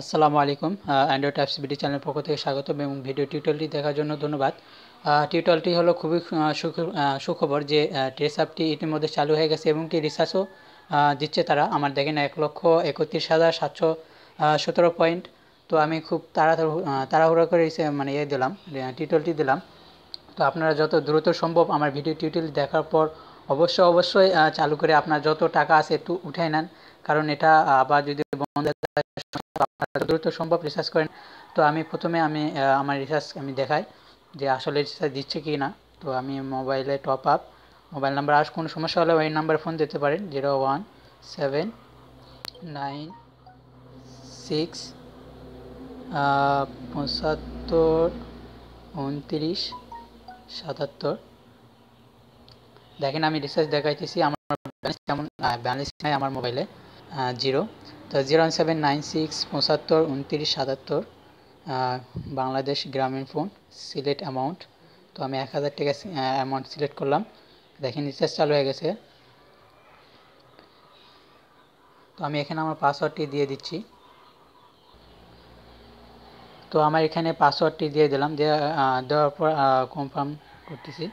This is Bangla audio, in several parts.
আসসালামু আলাইকুম। অ্যান্ড্রয়েড অ্যাপস বিডি চ্যানেল পক্ষ থেকে স্বাগত এবং ভিডিও টিউটোরিয়ালটি দেখার জন্য ধন্যবাদ। টিউটোরিয়ালটি হলো খুবই সুখবর যে ট্রেস অ্যাপটি ইতিমধ্যে চালু হয়ে গেছে এবং কি রিসার্চও দিচ্ছে তারা। আমার দেখেন 1,31,717 পয়েন্ট। তো আমি খুব তাড়াহুড়ো করে মানে দিলাম, টিউটোরিয়ালটি দিলাম। তো আপনারা যত দ্রুত সম্ভব আমার ভিডিও টিউটোরিয়াল দেখার পর অবশ্যই চালু করে আপনার যত টাকা আছে একটু উঠাই নেন, কারণ এটা আবার যদি বন্ধ হয়ে যায়, আপনারা দ্রুত সম্ভব রিসার্চ করেন। তো আমি প্রথমে আমার রিসার্চ আমি দেখাই যে আসলে রিসার্চ দিচ্ছে কি না। তো আমি মোবাইলে টপ আপ, মোবাইল নাম্বার আর কোনো সমস্যা হলে ওই নাম্বার ফোন দিতে পারেন, 0179 6 75 29 77। দেখেন আমি রিসার্চ দেখাইতেছি, আমার ব্যালেন্স নাই আমার মোবাইলে, জিরো। তো 079 6 75 29 77, বাংলাদেশ গ্রামীণ ফোন, সিলেক্ট অ্যামাউন্ট। তো আমি 1000 টাকা অ্যামাউন্ট সিলেক্ট করলাম। দেখেন রিচার্জ চালু হয়ে গেছে। তো আমি এখানে আমার পাসওয়ার্ডটি দিয়ে দিচ্ছি। তো আমার এখানে পাসওয়ার্ডটি দিয়ে দিলাম, দেওয়ার পর কনফার্ম করতেছি।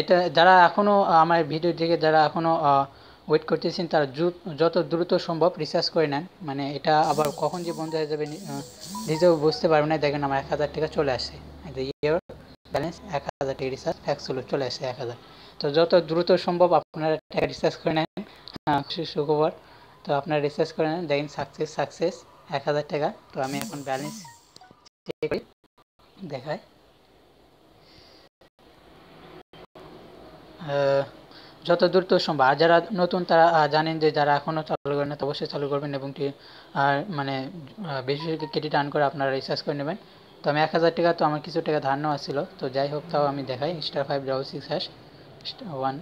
এটা যারা এখনও আমার ভিডিও দেখে যারা এখনও ওয়েট করতেছেন তারা যত দ্রুত সম্ভব রিসার্চ করে নেন, মানে এটা আবার কখন যে বন্ধ হয়ে যাবে নিজেও বুঝতে পারবেন না। দেখেন আমার 1000 টাকা চলে আসছে, ইয়ার ব্যালেন্স 1000 টাকা, রিসার্চ ফ্যাক্সুলো চলে আসছে 1000। তো যত দ্রুত সম্ভব আপনারা টাকা রিসার্চ করে নেন, খুশি সুখবর। তো আপনারা রিসার্চ করে নেন, দেখেন সাকসেস 1000 টাকা। তো আমি এখন ব্যালেন্স চেক করি, দেখায় যত দ্রুত সম্ভব। আর যারা নতুন তারা জানেন যে যারা এখনও চালু করেন না অবশ্যই চালু করবেন এবং কি মানে বেশি বেশি কেটে টার্ন করে আপনারা রিচার্জ করে নেবেন। তো আমি 1000 টাকা, তো আমার কিছু টাকা ধার নেওয়া ছিল, তো যাই হোক তাও আমি দেখাই *566#1।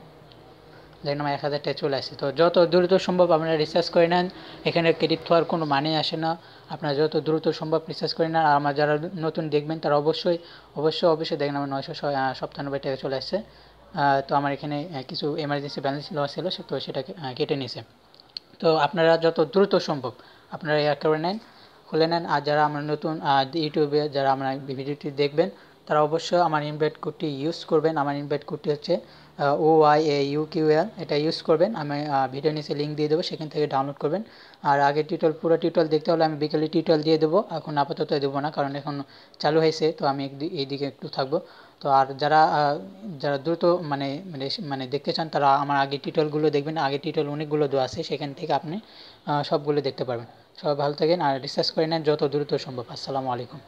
দেখেন আমার 1000 টাকা চলে আসছে। তো যত দ্রুত সম্ভব আপনারা রিচার্জ করে নেন, এখানে ক্রেডিট হওয়ার কোনো মানেই আসে না। আপনারা যত দ্রুত সম্ভব রিচার্জ করে নেন। আর আমার যারা নতুন দেখবেন তারা অবশ্যই দেখেন আমার 997 টাকা চলে আসছে। তো আমার এখানে কিছু এমার্জেন্সি ব্যালেন্স লস ছিল, তো সেটা কেটে নিয়েছে। তো আপনারা যত দ্রুত সম্ভব আপনারা ইয়া করে নেন, খুলে নেন। আর যারা আমরা নতুন ইউটিউবে যারা আমরা ভিডিওটি দেখবেন তারা অবশ্যই আমার ইনভাইট কোডটি ইউজ করবেন। আমার ইনভাইট কোডটি হচ্ছে OYAUQL, এটা ইউজ করবেন। আমি ভিডিও নিচে লিঙ্ক দিয়ে দেবো, সেখান থেকে ডাউনলোড করবেন। আর আগে পুরো টিউটোরিয়াল দেখতে হলে আমি বিকেলে টিউটোরিয়াল দিয়ে দেবো, এখন আপাতত দেবো না কারণ এখন চালু হয়েছে, তো আমি এইদিকে একটু থাকবো। তো আর যারা যারা দ্রুত মানে মানে মানে দেখতে চান তারা আমার আগের টিউটোরিয়ালগুলো দেখবেন, আগের টিউটোরিয়াল অনেকগুলো দেওয়া আছে, সেখান থেকে আপনি সবগুলো দেখতে পারবেন। সবাই ভালো থাকেন আর রিসার্চ করে নেন যত দ্রুত সম্ভব। আসসালামু আলাইকুম।